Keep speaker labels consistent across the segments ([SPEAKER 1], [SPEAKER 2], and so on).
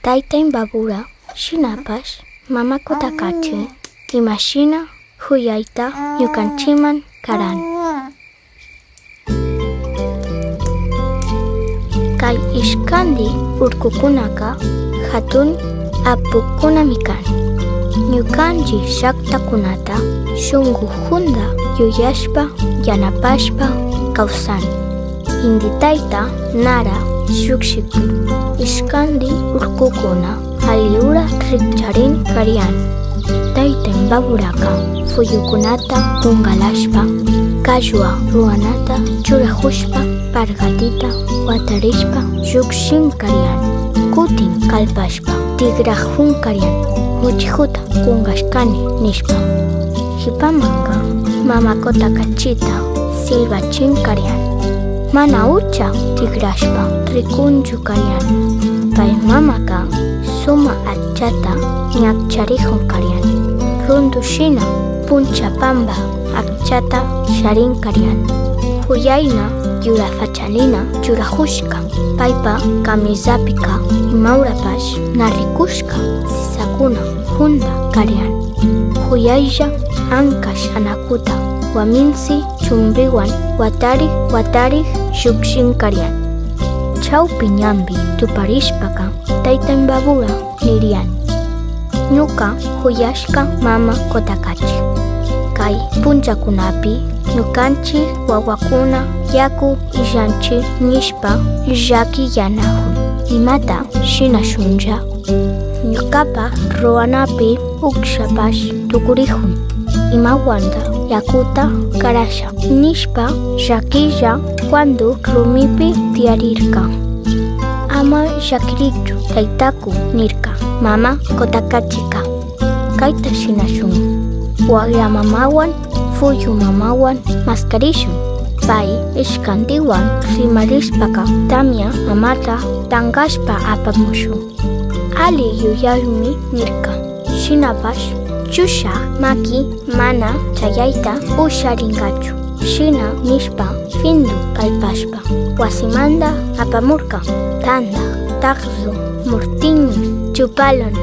[SPEAKER 1] Taytaym babura shinapash mamakota kachi imashina huyayta ñukanchiman karan. Kay ishkandi urkukunaka hatun apukunami kan. Ñukanchik llaqtakunata shunqu hunda yuyashpa yanapashpa kawsani. Inditayta nara llukshipi ishkandi urkukuna aliura rikcharin karyan. Taytaym baburaka fuyukunata kungalashpa kallwa ruwanata churahushpa pargatita watarishpa llukshin karyan. Kutin kalpashpa tigrajun karyan muchihuta kungashkani nishpa. Hipamanka mamakota kachita silbachin karyan. Mana ucha tigrashpa rikunchu karyan. Pay mamaka suma achata ñakcharihun karyan. Rundushina puncha pamba akchata sharin karyan. Huyayna yura fachalina churahushka. Paypa kamizapika imaurapash narikushka sisakuna hunda karyan. Huyaylla ankash anakuta waminsi chumbiwan watari llukshin karyan. Chawpi ñambi tuparishpaka taytaym babura niryan. Ñuka huyashka mama kotakachi. Kay punchakunapi ñukanchik wawakuna yaku illanchik nishpa llakiyanahun. Imata shinashunlla. Ñukapa ruwanapi ukshapash tukurihun. Imawanta yakuta karasha nishpa llakilla cuando rumipi tiyarirka. Ama llakirikchu taytaku nirka mama kotakachika. Kayta shinashun. Wayra mamawan fuyu mamawan maskarishun. Pay ishkandiwan rimarishpaka tamya mamata tangashpa apamushun. Ali yuyaymi nirka. Shinapash chusha maki mana chayayta usharingachu. Shina nishpa findu kalpashpa wasimanda apamurka. Tanda, taqsu, murtiño, chupalon.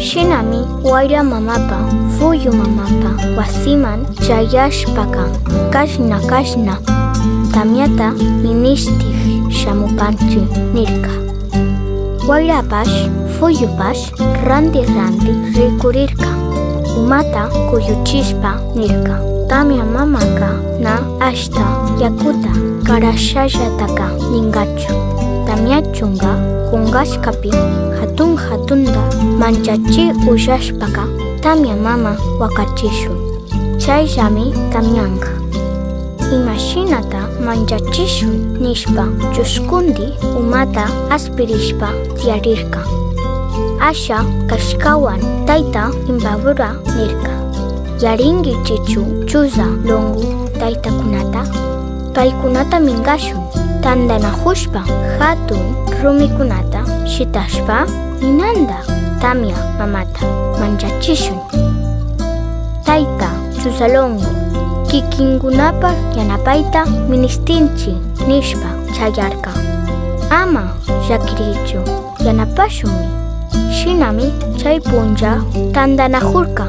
[SPEAKER 1] Shinami wayra mamapa fuyu mamapa wasiman chayashpaka kashna tamyata ministik shamupanchi nirka. Wayrapash fuyupash randi rikurirka. Umata kuyuchishpa nirka. Tamya mamaka na ashta yakuta karashallataka ningachu. Tamyachunga kungashkapi hatunda manchachi ushashpaka tamya mama wakachishun. Chayllami tamyanka. Imashinata manchachishun nishpa chuskundi umata aspirishpa tiyarirka. Asha kashkawan tayta imbabura nirka. Yaringi chichu chuza longu taytakunata. Paykunata mingashun. Tandanahushpa hatun rumikunata shitashpa ninanda tamya mamata manchachishun. Tayta chuzalongo kikinkunapa yanapayta ministinchi nishpa chayarka. Ama llakirichu yanapashunmi. Shinami chay punlla tandanahurka.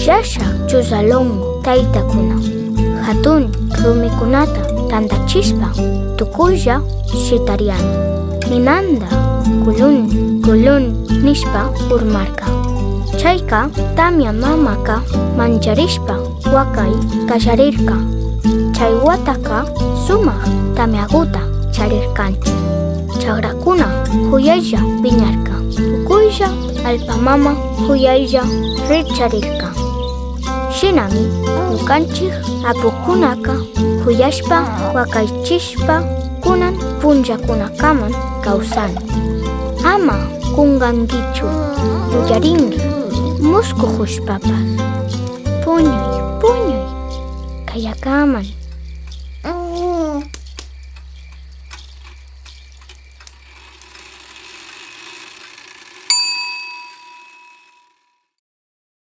[SPEAKER 1] Yasha chuzalongo taytakuna hatun rumikunata tandachispa tukuylla shitarian. Ninanda kulun nishpa urmarka. Chayka tamya mamaka mancharishpa wakay kallarirka. Chay wataka sumaq tamyaguta charirkanchi. Chagrakuna huyaylla piñarka. Tukuylla alpamama huyaylla richarirka. Shinami ñukanchik apukunaka huyashpa wakaychishpa kunan punllakunakaman kawsani. Ama kungankichu yuyarinki muskuhushpapas. Puñuy kayakaman.